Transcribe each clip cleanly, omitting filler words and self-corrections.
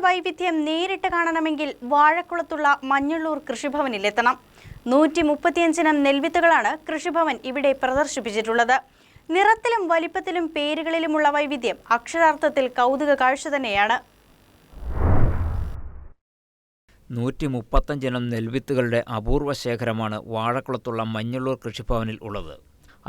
വൈവിധ്യം നേരിട്ട് കാണണമെങ്കിൽ വാഴക്കുളത്തുള്ള മഞ്ഞള്ളൂർ കൃഷിഭവനിലെത്തണം. 135 ഇനം നെൽവിത്തുകളാണ് കൃഷിഭവൻ ഇവിടെ പ്രദർശിപ്പിച്ചിട്ടുള്ളത്. നിറത്തിലും വലിപ്പത്തിലും പേരുകളിലുമുള്ള വൈവിധ്യം അക്ഷരാർത്ഥത്തിൽ കൗതുക കാഴ്ച തന്നെയാണ്. 135 ഇനം നെൽവിത്തുകളുടെ അപൂർവ ശേഖരമാണ് വാഴക്കുളത്തുള്ള മഞ്ഞള്ളൂർ കൃഷിഭവനിൽ ഉള്ളത്.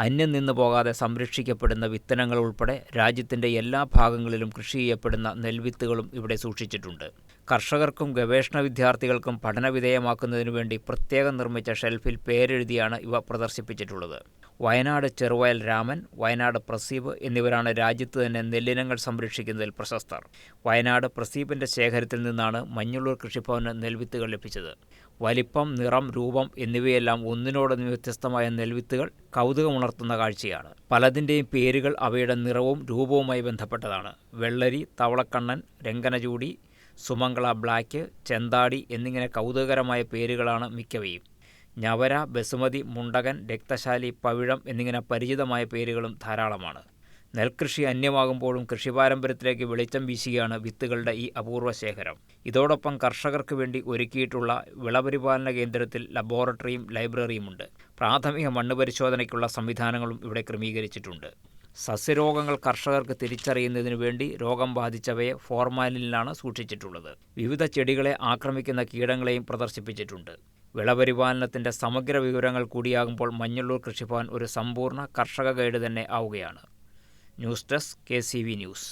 അന്യം നിന്ന് പോകാതെ സംരക്ഷിക്കപ്പെടുന്ന വിത്തനങ്ങൾ ഉൾപ്പെടെ രാജ്യത്തിൻ്റെ എല്ലാ ഭാഗങ്ങളിലും കൃഷി ചെയ്യപ്പെടുന്ന നെൽവിത്തുകളും ഇവിടെ സൂക്ഷിച്ചിട്ടുണ്ട്. കർഷകർക്കും ഗവേഷണ വിദ്യാർത്ഥികൾക്കും പഠനവിധേയമാക്കുന്നതിനു വേണ്ടി പ്രത്യേകം നിർമ്മിച്ച ഷെൽഫിൽ പേരെഴുതിയാണ് ഇവ പ്രദർശിപ്പിച്ചിട്ടുള്ളത്. വയനാട് ചെറുവയൽ രാമൻ, വയനാട് പ്രസീബ് എന്നിവരാണ് രാജ്യത്ത് തന്നെ നെല്ലിനങ്ങൾ സംരക്ഷിക്കുന്നതിൽ പ്രശസ്തർ. വയനാട് പ്രസീബിൻ്റെ ശേഖരത്തിൽ നിന്നാണ് മഞ്ഞള്ളൂർ കൃഷിഭവന് നെൽവിത്തുകൾ ലഭിച്ചത്. വലിപ്പം, നിറം, രൂപം എന്നിവയെല്ലാം ഒന്നിനോടൊന്ന് വ്യത്യസ്തമായ നെൽവിത്തുകൾ കൗതുകമുണർത്തുന്ന കാഴ്ചയാണ്. പലതിൻ്റെയും പേരുകൾ അവയുടെ നിറവും രൂപവുമായി ബന്ധപ്പെട്ടതാണ്. വെള്ളരി, തവളക്കണ്ണൻ, രംഗനചൂടി, സുമംഗള ബ്ലാക്ക്, ചെന്താടി എന്നിങ്ങനെ കൗതുകകരമായ പേരുകളാണ് മിക്കവയും. ഞവര, ബസുമതി, മുണ്ടകൻ, രക്തശാലി, പവിഴം എന്നിങ്ങനെ പരിചിതമായ പേരുകളും ധാരാളമാണ്. നെൽകൃഷി അന്യമാകുമ്പോഴും കൃഷിപാരമ്പര്യത്തിലേക്ക് വെളിച്ചം വീശുകയാണ് വിത്തുകളുടെ ഈ അപൂർവ ശേഖരം. ഇതോടൊപ്പം കർഷകർക്ക് വേണ്ടി ഒരുക്കിയിട്ടുള്ള വിളപരിപാലന കേന്ദ്രത്തിൽ ലബോറട്ടറിയും ലൈബ്രറിയുമുണ്ട്. പ്രാഥമിക മണ്ണ് പരിശോധനയ്ക്കുള്ള സംവിധാനങ്ങളും ഇവിടെ ക്രമീകരിച്ചിട്ടുണ്ട്. സസ്യരോഗങ്ങൾ കർഷകർക്ക് തിരിച്ചറിയുന്നതിനു വേണ്ടി രോഗം ബാധിച്ചവയെ ഫോർമാലിനിലാണ് സൂക്ഷിച്ചിട്ടുള്ളത്. വിവിധ ചെടികളെ ആക്രമിക്കുന്ന കീടങ്ങളെയും പ്രദർശിപ്പിച്ചിട്ടുണ്ട്. വിളപരിപാലനത്തിൻ്റെ സമഗ്ര വിവരങ്ങൾ കൂടിയാകുമ്പോൾ മഞ്ഞള്ളൂർ കൃഷിഭവൻ ഒരു സമ്പൂർണ്ണ കർഷക ഗൈഡ് തന്നെ ആവുകയാണ്. News desk KCV news.